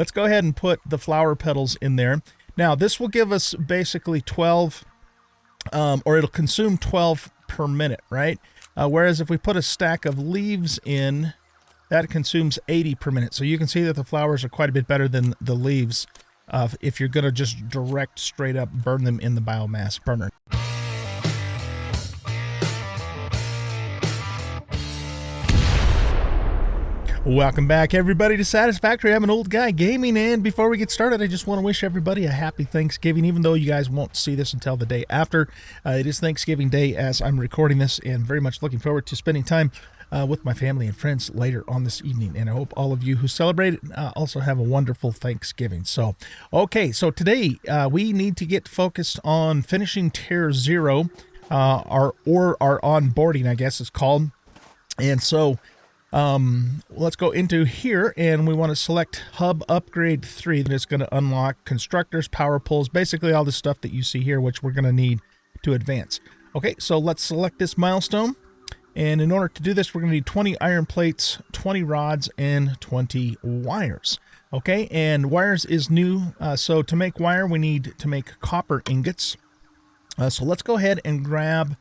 let's go ahead and put the flower petals in there. Now, this will give us basically 12, or it'll consume 12 per minute, right? Whereas if we put a stack of leaves in, that consumes 80 per minute. So you can see that the flowers are quite a bit better than the leaves if you're going to just direct, straight up burn them in the biomass burner. Welcome back, everybody, to Satisfactory. I'm an old guy gaming, and before we get started, I just want to wish everybody a happy Thanksgiving, even though you guys won't see this until the day after. It is Thanksgiving Day as I'm recording this, and very much looking forward to spending time with my family and friends later on this evening, and I hope all of you who celebrate it also have a wonderful Thanksgiving. So, okay, so today we need to get focused on finishing Tier 0, our onboarding, I guess it's called, and so let's go into here, and we want to select Hub Upgrade 3. That is going to unlock constructors, power poles, basically all the stuff that you see here, which we're going to need to advance. Okay, so let's select this milestone, and in order to do this, we're going to need 20 iron plates, 20 rods, and 20 wires. Okay, and wires is new, so to make wire, we need to make copper ingots. So let's go ahead and grab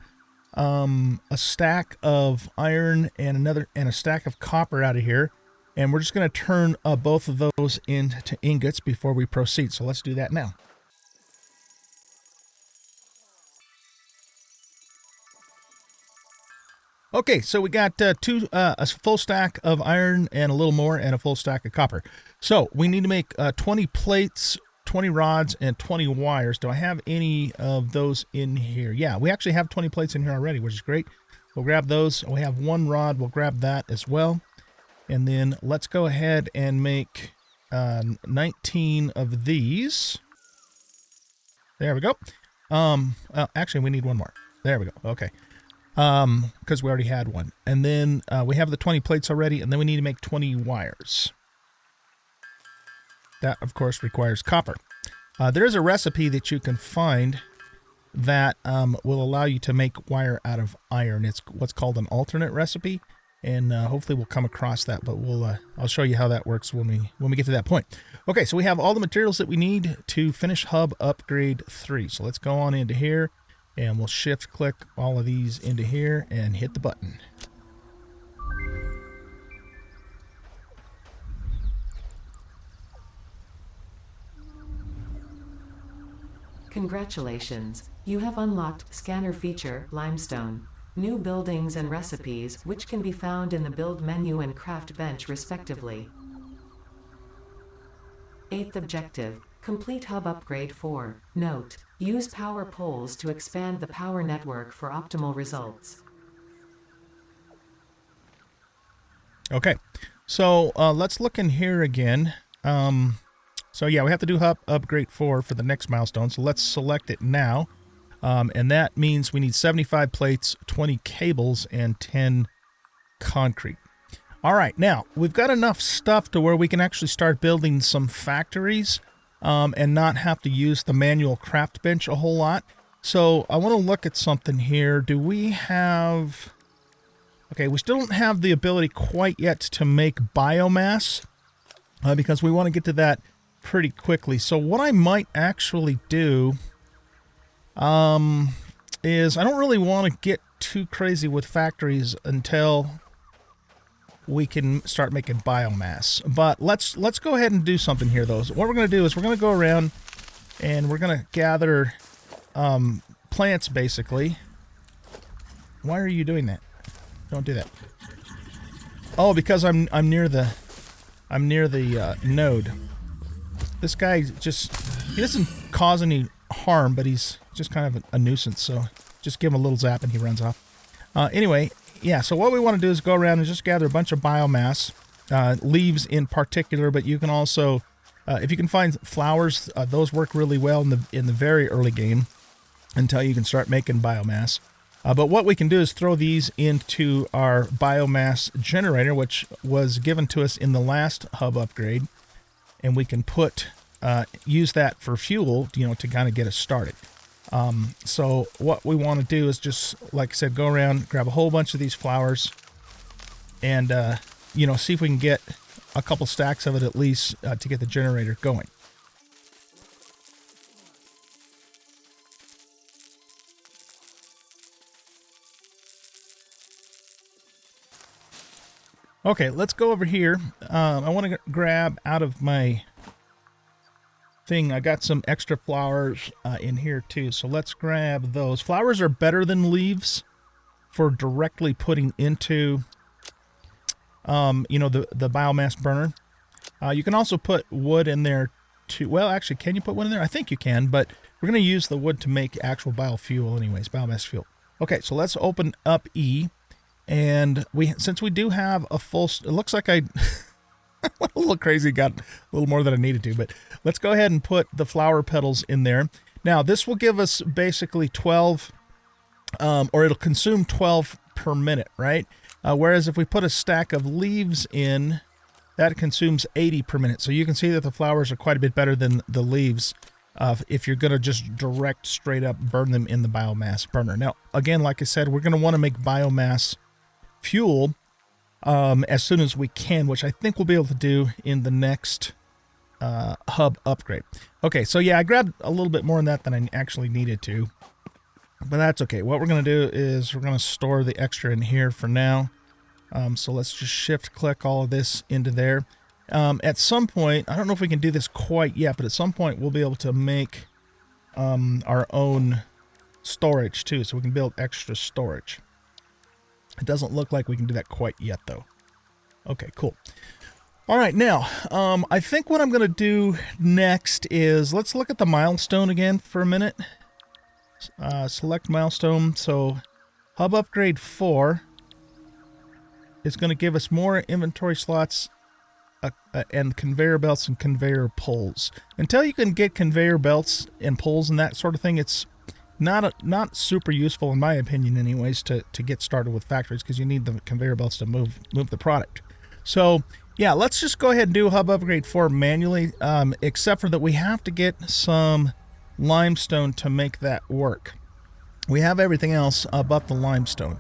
a stack of iron and a stack of copper out of here, and we're just going to turn both of those into ingots before we proceed. So let's do that now. Okay, so we got a full stack of iron and a little more, and a full stack of copper. So we need to make 20 plates, 20 rods, and 20 wires. Do I have any of those in here? Yeah, we actually have 20 plates in here already, which is great. We'll grab those. We have one rod. We'll grab that as well. And then let's go ahead and make 19 of these. There we go. Actually, we need one more. There we go. Okay. Because we already had one. And then we have the 20 plates already, and then we need to make 20 wires. That, of course, requires copper. There is a recipe that you can find that will allow you to make wire out of iron. It's what's called an alternate recipe, and hopefully we'll come across that. But I'll show you how that works when we get to that point. Okay, so we have all the materials that we need to finish Hub Upgrade 3. So let's go on into here, and we'll shift-click all of these into here and hit the button. Congratulations, you have unlocked Scanner Feature, Limestone. New buildings and recipes, which can be found in the Build menu and Craft bench respectively. 8th objective, complete Hub Upgrade 4. Note, use power poles to expand the power network for optimal results. Okay, so let's look in here again. So yeah, we have to do Hub Upgrade 4 for the next milestone, so let's select it now. And that means we need 75 plates, 20 cables, and 10 concrete. All right, now, we've got enough stuff to where we can actually start building some factories and not have to use the manual craft bench a whole lot. So I want to look at something here. Do we have... Okay, we still don't have the ability quite yet to make biomass because we want to get to that pretty quickly. So what I might actually do is I don't really want to get too crazy with factories until we can start making biomass. But let's go ahead and do something here, though. So what we're going to do is we're going to go around and we're going to gather plants, basically. Why are you doing that? Don't do that. Oh, because I'm near the node. This guy he doesn't cause any harm, but he's just kind of a nuisance, so just give him a little zap and he runs off. Anyway, yeah, so what we want to do is go around and just gather a bunch of biomass, leaves in particular, but you can also, if you can find flowers, those work really well in the very early game until you can start making biomass. But what we can do is throw these into our biomass generator, which was given to us in the last hub upgrade, and we can use that for fuel, to kind of get us started. So what we want to do is just, like I said, go around, grab a whole bunch of these flowers, and see if we can get a couple stacks of it at least to get the generator going. Okay, let's go over here. I want to grab out of my thing. I got some extra flowers in here too, so let's grab those. Flowers are better than leaves for directly putting into, you know, the biomass burner. You can also put wood in there too. Well, actually, can you put wood in there? I think you can, but we're going to use the wood to make actual biofuel anyways, biomass fuel. Okay, so let's open up E. And since we do have a full, it looks like I went a little crazy, got a little more than I needed to, but let's go ahead and put the flower petals in there. Now, this will give us basically 12, or it'll consume 12 per minute, right? Whereas if we put a stack of leaves in, that consumes 80 per minute. So you can see that the flowers are quite a bit better than the leaves if you're going to just direct straight up burn them in the biomass burner. Now, again, like I said, we're going to want to make biomass fuel as soon as we can, which I think we'll be able to do in the next hub upgrade. Okay, so yeah, I grabbed a little bit more than that than I actually needed to, but that's okay. What we're going to do is we're going to store the extra in here for now. So let's just shift click all of this into there. At some point, I don't know if we can do this quite yet, but at some point we'll be able to make our own storage too, so we can build extra storage. It doesn't look like we can do that quite yet, though. Okay, cool. All right, now, I think what I'm going to do next is, let's look at the milestone again for a minute. Select milestone. So, hub upgrade 4 is going to give us more inventory slots and conveyor belts and conveyor poles. Until you can get conveyor belts and poles and that sort of thing, it's not super useful, in my opinion anyways, to get started with factories, because you need the conveyor belts to move the product. So yeah, let's just go ahead and do hub upgrade 4 manually, except for that we have to get some limestone to make that work. We have everything else but the limestone.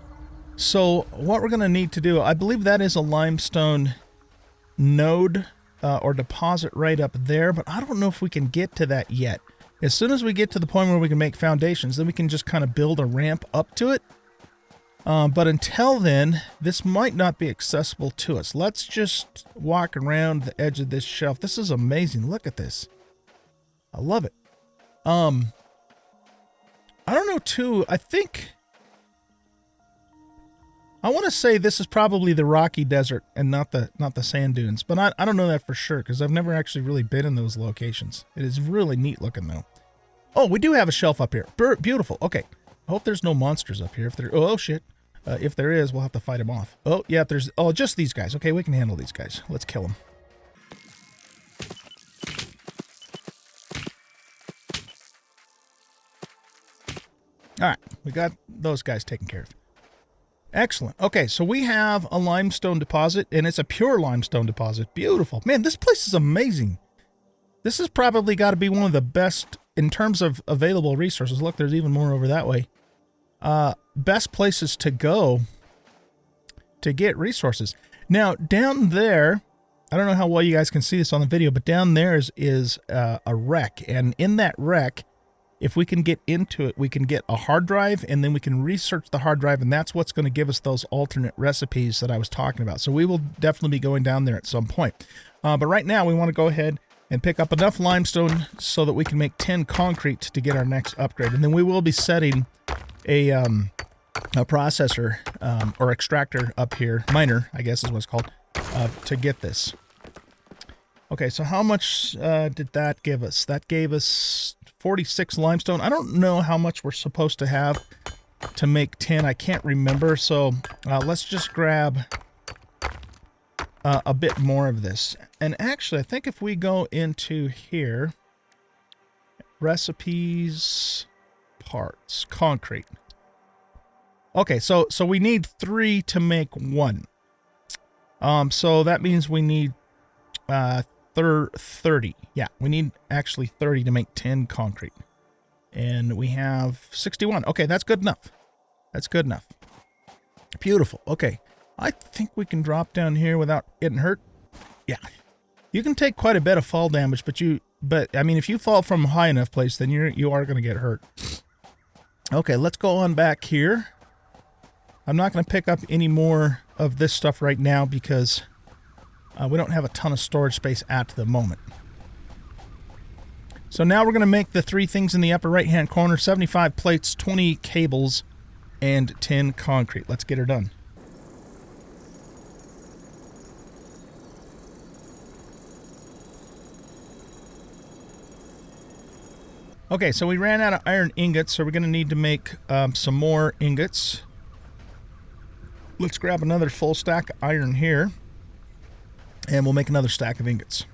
So what we're going to need to do, I believe that is a limestone node or deposit right up there, but I don't know if we can get to that yet. As soon as we get to the point where we can make foundations, then we can just kind of build a ramp up to it. But until then, this might not be accessible to us. Let's just walk around the edge of this shelf. This is amazing. Look at this. I love it. I don't know too. I think I want to say this is probably the rocky desert and not the sand dunes, but I don't know that for sure because I've never actually really been in those locations. It is really neat looking though. Oh, we do have a shelf up here. Beautiful. Okay. I hope there's no monsters up here. If there, oh shit. If there is, we'll have to fight them off. Oh yeah, there's. Oh, just these guys. Okay, we can handle these guys. Let's kill them. All right, we got those guys taken care of. Excellent. Okay, so we have a limestone deposit, and it's a pure limestone deposit. Beautiful. Man, this place is amazing. This has probably got to be one of the best in terms of available resources. Look, there's even more over that way. Best places to go to get resources. Now, down there, I don't know how well you guys can see this on the video, but down there is a wreck, and in that wreck, if we can get into it, we can get a hard drive, and then we can research the hard drive, and that's what's going to give us those alternate recipes that I was talking about. So we will definitely be going down there at some point. But right now, we want to go ahead and pick up enough limestone so that we can make 10 concrete to get our next upgrade. And then we will be setting a processor or extractor up here, miner, I guess is what it's called, to get this. Okay, so how much did that give us? That gave us 46 limestone. I don't know how much we're supposed to have to make 10. I can't remember. So let's just grab a bit more of this. And actually, I think if we go into here, recipes, parts, concrete. Okay, so we need 3 to make 1. So that means we need 30. Yeah, we need actually 30 to make 10 concrete. And we have 61. Okay, that's good enough. That's good enough. Beautiful. Okay, I think we can drop down here without getting hurt. Yeah. You can take quite a bit of fall damage, but I mean, if you fall from a high enough place, then you are going to get hurt. Okay, let's go on back here. I'm not going to pick up any more of this stuff right now because we don't have a ton of storage space at the moment. So now we're going to make the 3 things in the upper right-hand corner: 75 plates, 20 cables, and 10 concrete. Let's get her done. Okay, so we ran out of iron ingots, so we're going to need to make some more ingots. Let's grab another full stack of iron here, and we'll make another stack of ingots.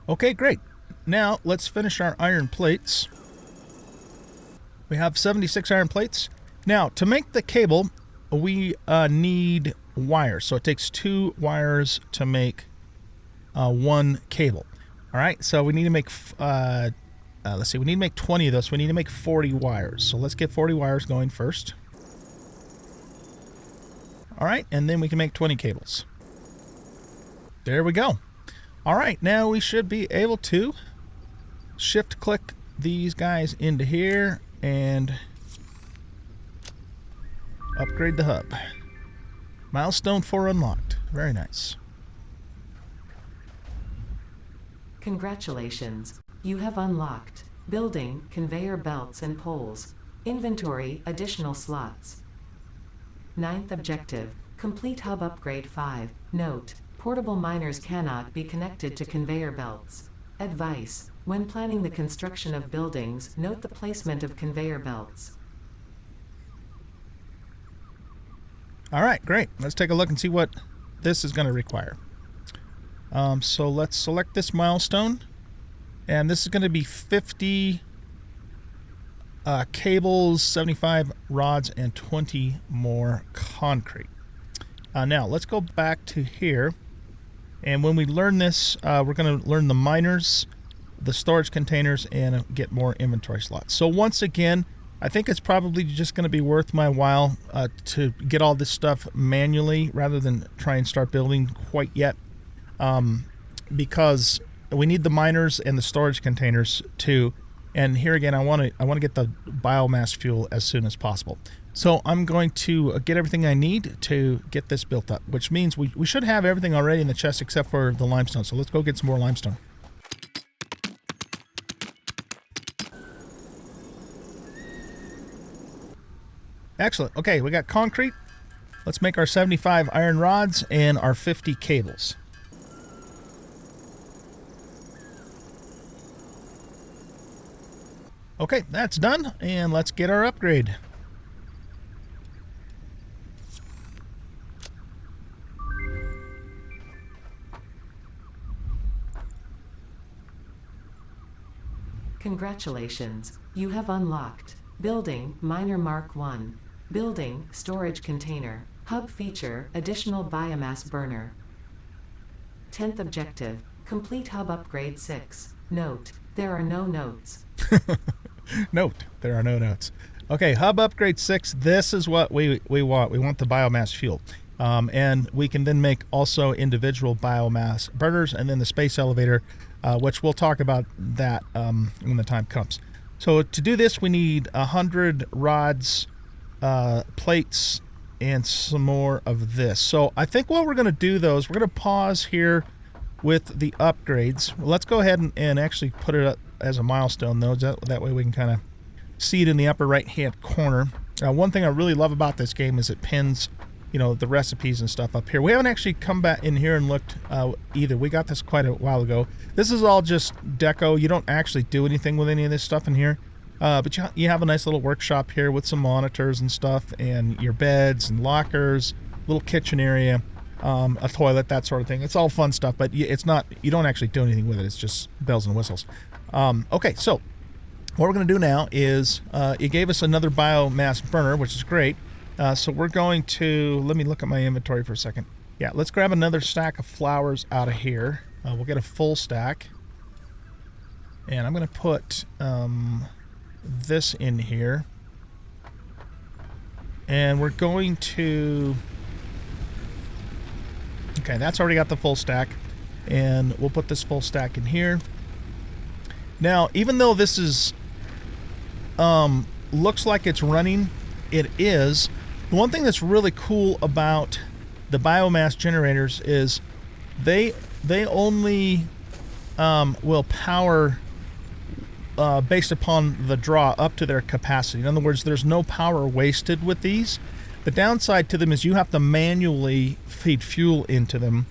Okay, great. Now, let's finish our iron plates. We have 76 iron plates. Now, to make the cable, we need wires. So it takes 2 wires to make 1 cable. All right, so we need to make, let's see, we need to make 20 of those. So we need to make 40 wires. So let's get 40 wires going first. All right, and then we can make 20 cables. There we go. All right, now we should be able to shift click these guys into here and upgrade the hub. Milestone 4 unlocked. Very nice. Congratulations. You have unlocked building, conveyor belts and poles. Inventory, additional slots. 9th objective, complete hub upgrade 5. Note, portable miners cannot be connected to conveyor belts. Advice, when planning the construction of buildings, note the placement of conveyor belts. All right, great. Let's take a look and see what this is going to require. So let's select this milestone, and this is going to be 50 cables, 75 rods, and 20 more concrete. Now let's go back to here, and when we learn this, we're going to learn the miners, the storage containers, and get more inventory slots. So once again, I think it's probably just going to be worth my while to get all this stuff manually rather than try and start building quite yet. Because we need the miners and the storage containers too. And here again, I want to get the biomass fuel as soon as possible. So I'm going to get everything I need to get this built up, which means we should have everything already in the chest except for the limestone. So let's go get some more limestone. Excellent. Okay, we got concrete. Let's make our 75 iron rods and our 50 cables. Okay, that's done, and let's get our upgrade. Congratulations, you have unlocked building, miner Mark 1. Building, storage container. Hub feature, additional biomass burner. 10th objective, complete hub upgrade 6. Note, there are no notes. Note, there are no notes. Okay, hub upgrade 6, this is what we want. We want the biomass fuel. And we can then make also individual biomass burners, and then the space elevator, which we'll talk about that when the time comes. So to do this, we need 100 rods, plates, and some more of this. So I think what we're going to do, though, is we're going to pause here with the upgrades. Let's go ahead and actually put it up as a milestone, though. That way we can kind of see it in the upper right-hand corner. One thing I really love about this game is it pins, you know, the recipes and stuff up here. We haven't actually come back in here and looked either. We got this quite a while ago. This is all just deco. You don't actually do anything with any of this stuff in here. But you have a nice little workshop here with some monitors and stuff, and your beds and lockers, little kitchen area, a toilet, that sort of thing. It's all fun stuff, but it's not, you don't actually do anything with it. It's just bells and whistles. Okay, so what we're going to do now is it gave us another biomass burner, which is great. So we're going to, let me look at my inventory for a second. Yeah, let's grab another stack of flowers out of here. We'll get a full stack. And I'm going to put this in here. And we're going to Okay, that's already got the full stack. And we'll put this full stack in here. Now, even though this is looks like it's running, it is. The one thing that's really cool about the biomass generators is they only will power based upon the draw up to their capacity. In other words, there's no power wasted with these. The downside to them is you have to manually feed fuel into them.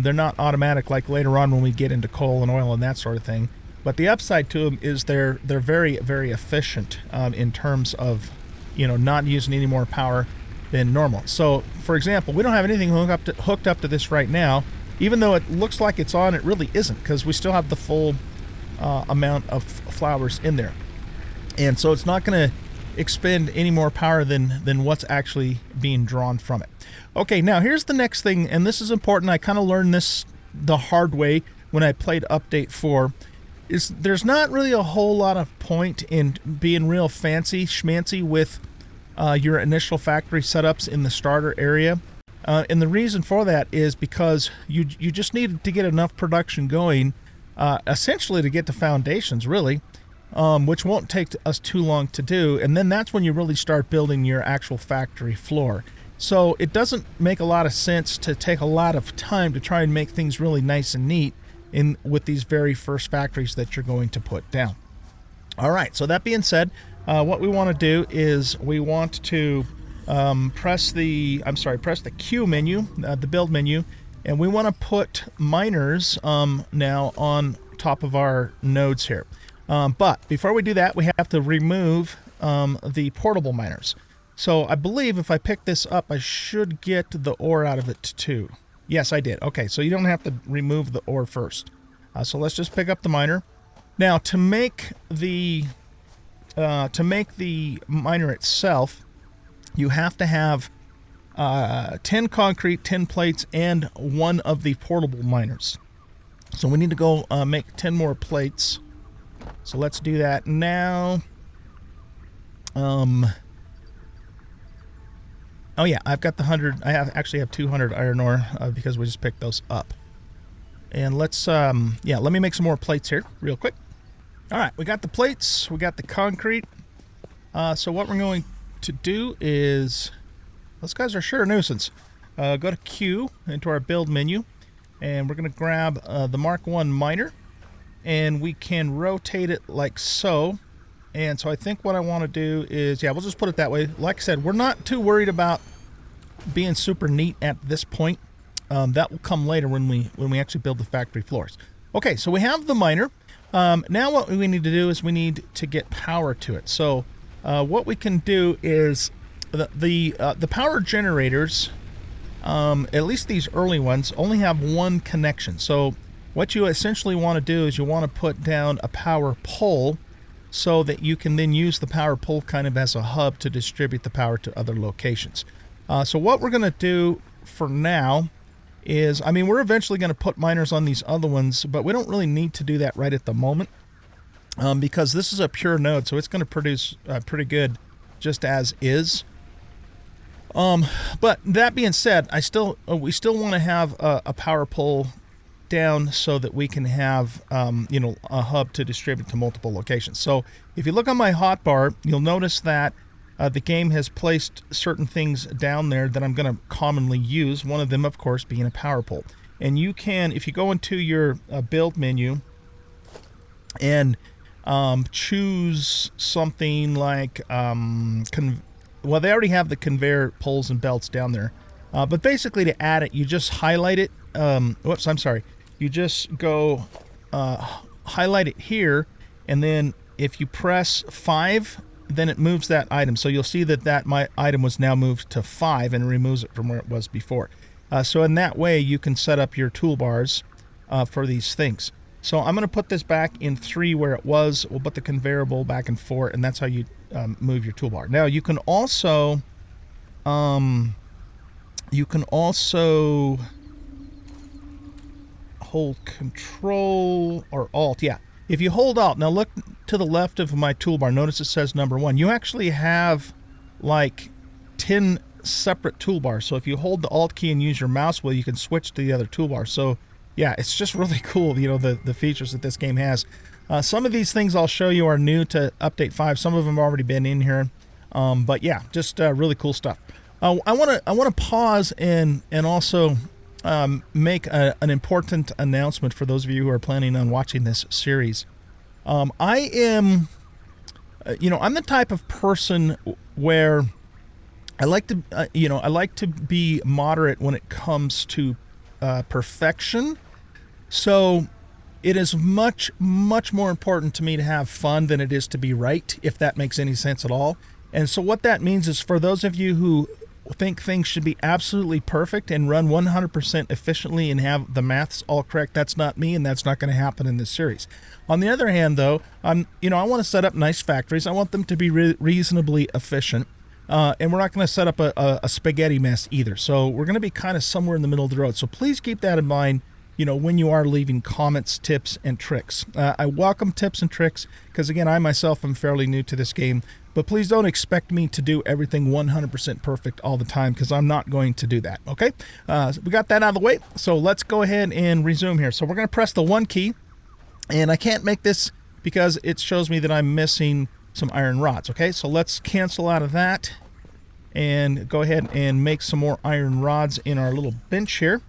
They're not automatic like later on when we get into coal and oil and that sort of thing. But the upside to them is they're very, very efficient in terms of, not using any more power than normal. So, for example, we don't have anything hooked up to this right now. Even though it looks like it's on, it really isn't, because we still have the full amount of flowers in there. And so it's not going to expend any more power than what's actually being drawn from it. Okay, now here's the next thing, and this is important. I kind of learned this the hard way when I played Update 4. Is there's not really a whole lot of point in being real fancy schmancy with your initial factory setups in the starter area. And the reason for that is because you just need to get enough production going, essentially to get the foundations, really, which won't take us too long to do. And then that's when you really start building your actual factory floor. So it doesn't make a lot of sense to take a lot of time to try and make things really nice and neat with these very first factories that you're going to put down. All right, so that being said, what we want to do is we want to press the Q menu, the build menu, and we want to put miners now on top of our nodes here. But before we do that, we have to remove the portable miners. So I believe if I pick this up, I should get the ore out of it too. Yes, I did. Okay, so you don't have to remove the ore first. So let's just pick up the miner. Now, to make the miner itself, you have to have 10 concrete, 10 plates, and one of the portable miners. So we need to go make 10 more plates. So let's do that now. Oh yeah, I've got the 100. I actually have 200 iron ore because we just picked those up. And let's let me make some more plates here real quick. All right, we got the plates, we got the concrete. So what we're going to do is, those guys are sure a nuisance. Go to Q into our build menu, and we're going to grab the Mark 1 miner, and we can rotate it like so. And so I think what I want to do is, we'll just put it that way. Like I said, we're not too worried about being super neat at this point. That will come later when we actually build the factory floors. Okay, so we have the miner. Now what we need to do is we need to get power to it. So what we can do is the power generators, at least these early ones, only have one connection. So what you essentially want to do is you want to put down a power pole so that you can then use the power pole kind of as a hub to distribute the power to other locations. So what we're going to do for now is, we're eventually going to put miners on these other ones, but we don't really need to do that right at the moment because this is a pure node, so it's going to produce pretty good just as is. But that being said, we still want to have a power pole down so that we can have a hub to distribute to multiple locations. So if you look on my hotbar, you'll notice that the game has placed certain things down there that I'm going to commonly use, one of them of course being a power pole. And you can, if you go into your build menu and choose something like well, they already have the conveyor poles and belts down there, but basically to add it, you just highlight it. You just go highlight it here, and then if you press 5, then it moves that item. So you'll see that my item was now moved to 5 and removes it from where it was before. So in that way, you can set up your toolbars for these things. So I'm going to put this back in 3 where it was. We'll put the conveyor bowl back in 4, and that's how you move your toolbar. Now you can also hold Control or Alt. Yeah, if you hold Alt, now look to the left of my toolbar. Notice it says number 1. You actually have like 10 separate toolbars. So if you hold the Alt key and use your mouse wheel, you can switch to the other toolbar. So yeah, it's just really cool, you know, the features that this game has. Some of these things I'll show you are new to Update 5. Some of them have already been in here. But yeah, just really cool stuff. I want to pause and also make an important announcement for those of you who are planning on watching this series. I am, I'm the type of person where I like to, I like to be moderate when it comes to perfection. So it is much, much more important to me to have fun than it is to be right, if that makes any sense at all. And so what that means is, for those of you who think things should be absolutely perfect and run 100% efficiently and have the maths all correct, that's not me, and that's not going to happen in this series. On the other hand, though, I want to set up nice factories. I want them to be reasonably efficient. And we're not going to set up a spaghetti mess either. So we're going to be kind of somewhere in the middle of the road. So please keep that in mind, when you are leaving comments, tips, and tricks. I welcome tips and tricks because, again, I myself am fairly new to this game. But please don't expect me to do everything 100% perfect all the time, because I'm not going to do that, okay? So we got that out of the way. So let's go ahead and resume here. So we're going to press the 1 key. And I can't make this because it shows me that I'm missing some iron rods, okay? So let's cancel out of that and go ahead and make some more iron rods in our little bench here.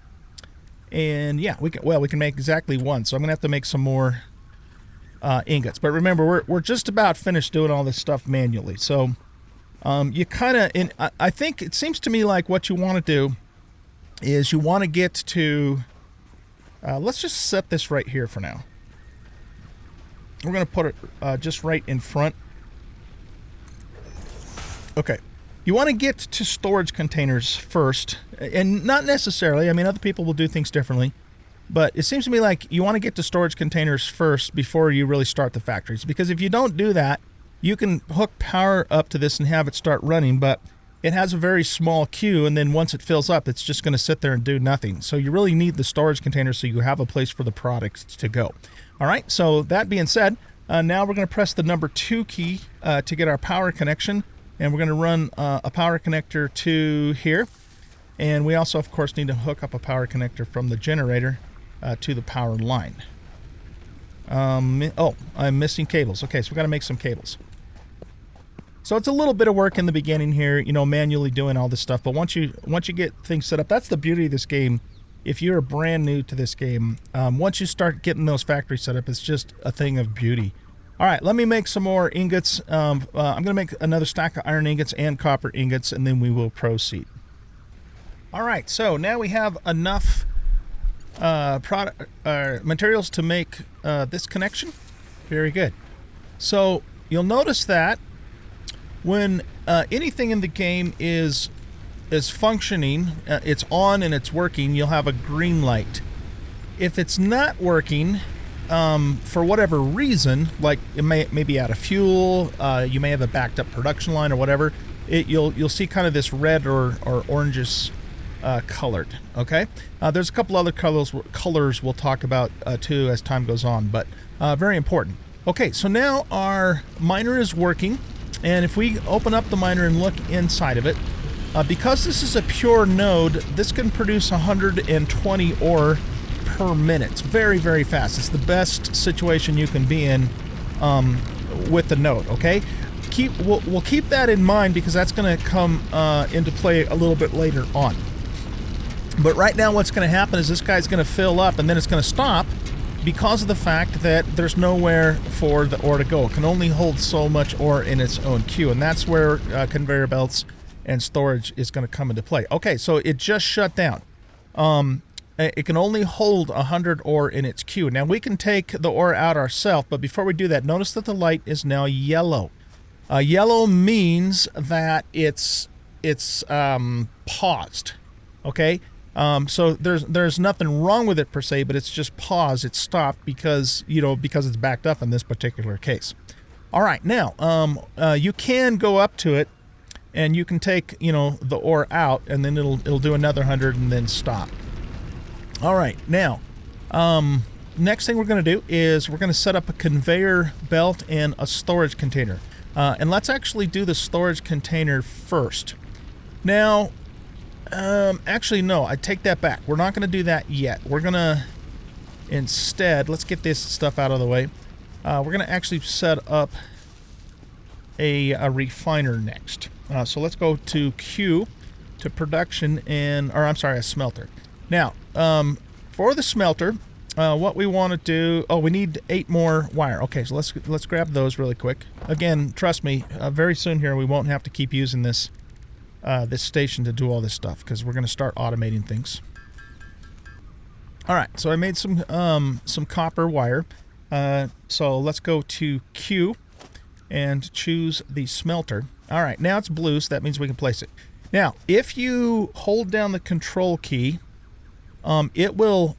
And yeah, we can make exactly 1. So I'm gonna have to make some more ingots. But remember, we're just about finished doing all this stuff manually. So you kind of, I think it seems to me like what you want to do is you want to get to, let's just set this right here for now. We're gonna put it just right in front. Okay. You want to get to storage containers first, and not necessarily. I mean, other people will do things differently, but it seems to me like you want to get to storage containers first before you really start the factories, because if you don't do that, you can hook power up to this and have it start running, but it has a very small queue, and then once it fills up, it's just going to sit there and do nothing. So you really need the storage containers so you have a place for the products to go. All right, so that being said, now we're going to press the number 2 key to get our power connection. And we're going to run a power connector to here. And we also, of course, need to hook up a power connector from the generator to the power line. I'm missing cables. Okay, so we've got to make some cables. So it's a little bit of work in the beginning here, manually doing all this stuff. But once you get things set up, that's the beauty of this game. If you're brand new to this game, once you start getting those factories set up, it's just a thing of beauty. All right, let me make some more ingots. I'm going to make another stack of iron ingots and copper ingots, and then we will proceed. All right, so now we have enough materials to make this connection. Very good. So you'll notice that when anything in the game is functioning, it's on and it's working, you'll have a green light. If it's not working, for whatever reason, like it may be out of fuel, you may have a backed up production line or whatever, you'll see kind of this red or orangish colored. Okay, there's a couple other colors we'll talk about too as time goes on, but very important. Okay, so now our miner is working, and if we open up the miner and look inside of it, because this is a pure node, this can produce 120 ore per minute. It's very, very fast. It's the best situation you can be in with the node, okay? We'll keep that in mind, because that's going to come into play a little bit later on. But right now what's going to happen is this guy's going to fill up, and then it's going to stop because of the fact that there's nowhere for the ore to go. It can only hold so much ore in its own queue, and that's where conveyor belts and storage is going to come into play. Okay, so it just shut down. It can only hold 100 ore in its queue. Now we can take the ore out ourselves, but before we do that, notice that the light is now yellow. Yellow means that it's paused. Okay, so there's nothing wrong with it per se, but it's just paused. It's stopped because it's backed up in this particular case. All right, now you can go up to it, and you can take the ore out, and then it'll do another 100 and then stop. All right, now, next thing we're going to do is we're going to set up a conveyor belt and a storage container. And let's actually do the storage container first. Now, actually, no, I take that back. We're not going to do that yet. We're going to, instead, let's get this stuff out of the way. We're going to actually set up a refiner next. So let's go to Q, to production, or I'm sorry, a smelter. Now, for the smelter, what we want to do, we need 8 more wire. Okay, so let's grab those really quick. Again, trust me, very soon here we won't have to keep using this this station to do all this stuff, because we're going to start automating things. All right, so I made some copper wire. So let's go to Q and choose the smelter. All right, now it's blue, so that means we can place it. Now, if you hold down the control key, it will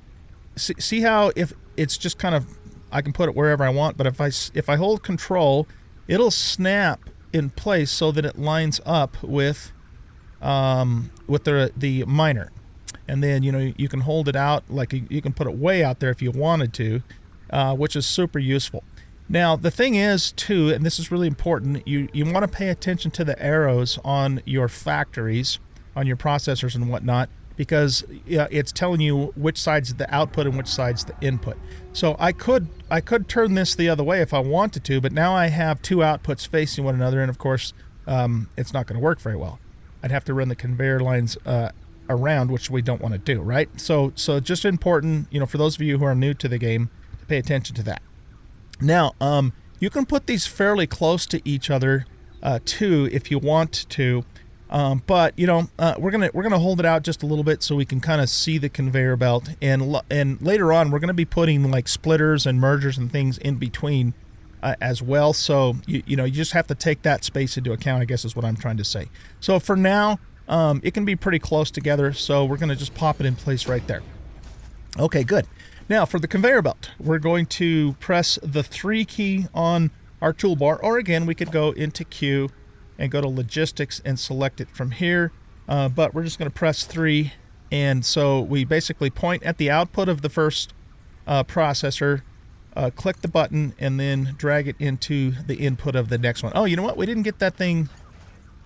see how if it's just kind of, I can put it wherever I want, but if I hold control, it'll snap in place so that it lines up with the miner. And then, you can hold it out, like you can put it way out there if you wanted to, which is super useful. Now, the thing is, too, and this is really important, you want to pay attention to the arrows on your factories, on your processors and whatnot, because it's telling you which side's the output and which side's the input. So I could turn this the other way if I wanted to, but now I have 2 outputs facing one another, and of course, it's not going to work very well. I'd have to run the conveyor lines around, which we don't want to do, right? So just important, for those of you who are new to the game, pay attention to that. Now, you can put these fairly close to each other, too, if you want to. But we're gonna hold it out just a little bit so we can kind of see the conveyor belt, and later on we're gonna be putting like splitters and mergers and things in between as well. So you just have to take that space into account, I guess is what I'm trying to say. So for now, it can be pretty close together. So we're gonna just pop it in place right there. Okay, good. Now for the conveyor belt, we're going to press the 3 key on our toolbar, or again, we could go into Q and go to logistics and select it from here. But we're just going to press 3. And so we basically point at the output of the first processor, click the button, and then drag it into the input of the next one. Oh, you know what? We didn't get that thing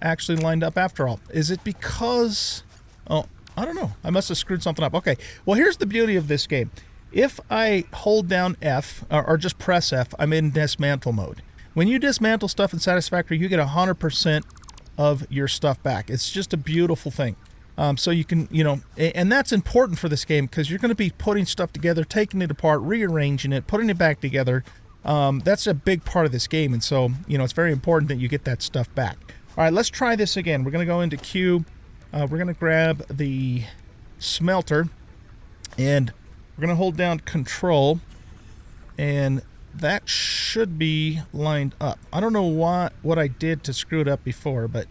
actually lined up after all. Is it because... Oh, I don't know. I must have screwed something up. Okay. Well, here's the beauty of this game. If I hold down F, or just press F, I'm in dismantle mode. When you dismantle stuff in Satisfactory, you get 100% of your stuff back. It's just a beautiful thing. So you can, and that's important for this game because you're going to be putting stuff together, taking it apart, rearranging it, putting it back together. That's a big part of this game. And so, it's very important that you get that stuff back. All right, let's try this again. We're going to go into Q. We're going to grab the smelter, and we're going to hold down Control, and that should be lined up. I don't know what I did to screw it up before, but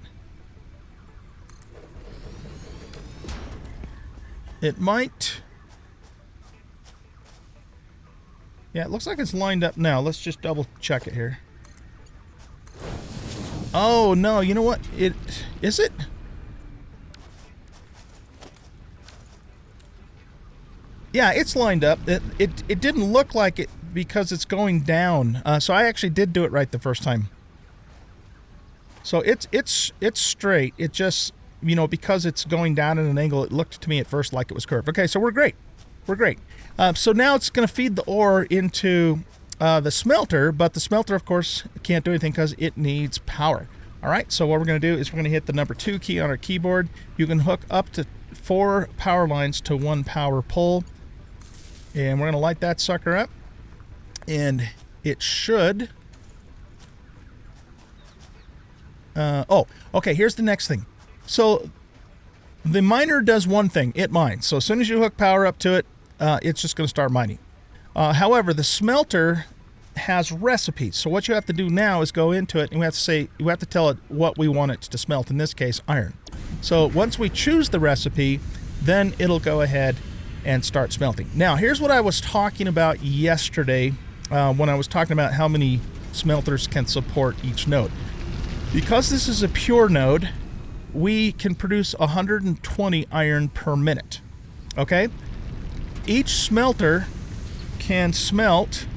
it might. Yeah, it looks like it's lined up now. Let's just double check it here. Oh, no, you know what? Is it? Yeah, it's lined up. It didn't look like it because it's going down. So I actually did do it right the first time. So it's straight. It just, because it's going down at an angle, it looked to me at first like it was curved. Okay, so we're great. We're great. So now it's going to feed the ore into the smelter, but the smelter, of course, can't do anything because it needs power. All right, so what we're going to do is we're going to hit the number 2 key on our keyboard. You can hook up to 4 power lines to 1 power pole. And we're going to light that sucker up. And it should... okay, here's the next thing. So the miner does one thing. It mines. So as soon as you hook power up to it, it's just going to start mining. However, the smelter has recipes. So what you have to do now is go into it, and we have to tell it what we want it to smelt. In this case, iron. So once we choose the recipe, then it'll go ahead and start smelting. Now, here's what I was talking about yesterday when I was talking about how many smelters can support each node. Because this is a pure node, we can produce 120 iron per minute. Okay? Each smelter can smelt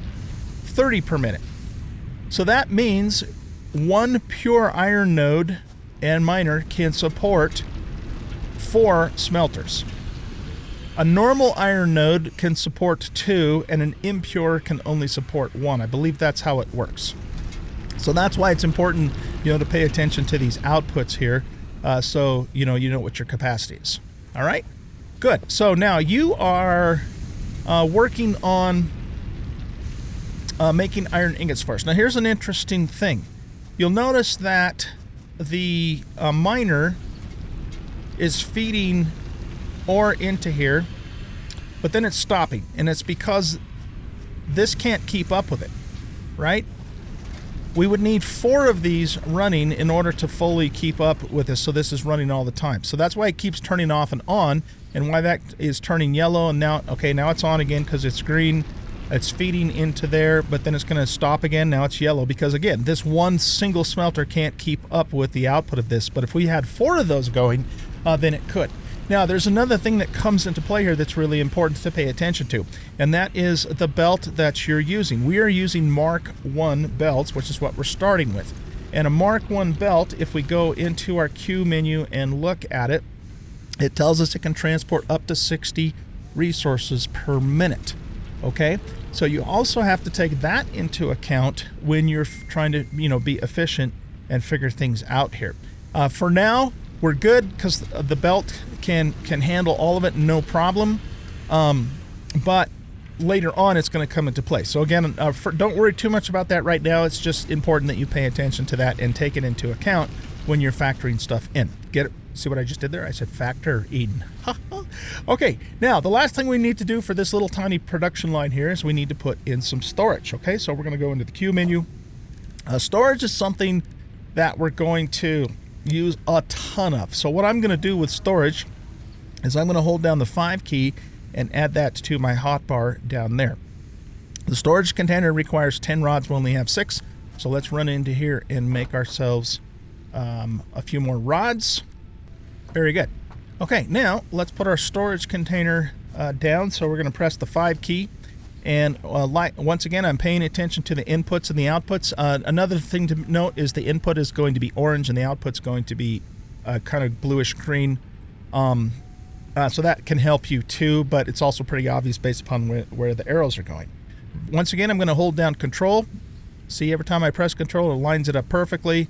30 per minute. So that means one pure iron node and miner can support 4 smelters. A normal iron node can support 2, and an impure can only support 1. I believe that's how it works. So that's why it's important, to pay attention to these outputs here, so you know what your capacity is. All right, good. So now you are working on making iron ingots first. Now here's an interesting thing. You'll notice that the miner is feeding ore into here, but then it's stopping, and it's because this can't keep up with it, right? We would need 4 of these running in order to fully keep up with this, so this is running all the time. So that's why it keeps turning off and on, and why that is turning yellow, and now it's on again because it's green. It's feeding into there, but then it's going to stop again. Now it's yellow because, again, this one single smelter can't keep up with the output of this. But if we had 4 of those going, then it could. Now, there's another thing that comes into play here that's really important to pay attention to, and that is the belt that you're using. We are using Mark 1 belts, which is what we're starting with. And a Mark 1 belt, if we go into our Q menu and look at it, it tells us it can transport up to 60 resources per minute. Okay? So you also have to take that into account when you're trying to, be efficient and figure things out here. For now, we're good because the belt can handle all of it, no problem. But later on, it's going to come into play. So again, don't worry too much about that right now. It's just important that you pay attention to that and take it into account when you're factoring stuff in. Get it? See what I just did there? I said factor in. Okay, now the last thing we need to do for this little tiny production line here is we need to put in some storage. Okay, so we're going to go into the Q menu. Storage is something that we're going to use a ton of. So what I'm going to do with storage is I'm going to hold down the 5 key and add that to my hotbar down there. The storage container requires 10 rods. We only have 6. So let's run into here and make ourselves a few more rods. Very good. Okay, now let's put our storage container down. So we're going to press the 5 key. And once again, I'm paying attention to the inputs and the outputs. Another thing to note is the input is going to be orange and the output's going to be kind of bluish green. So that can help you too, but it's also pretty obvious based upon where the arrows are going. Once again, I'm going to hold down control. See, every time I press control, it lines it up perfectly.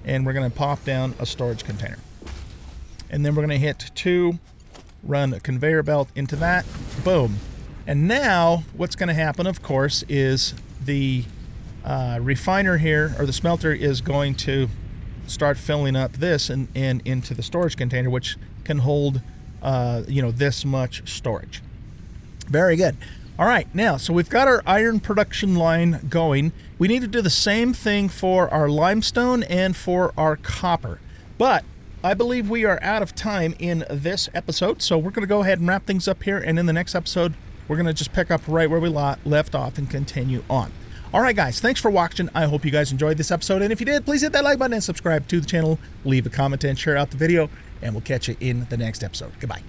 And we're going to pop down a storage container. And then we're going to hit 2, run a conveyor belt into that. Boom. And now what's going to happen, of course, is the refiner here, or the smelter, is going to start filling up this and into the storage container, which can hold, this much storage. Very good. All right, now, so we've got our iron production line going. We need to do the same thing for our limestone and for our copper. But I believe we are out of time in this episode, so we're going to go ahead and wrap things up here, and in the next episode, we're going to just pick up right where we left off and continue on. All right, guys, thanks for watching. I hope you guys enjoyed this episode, and if you did, please hit that like button and subscribe to the channel. Leave a comment and share out the video, and we'll catch you in the next episode. Goodbye.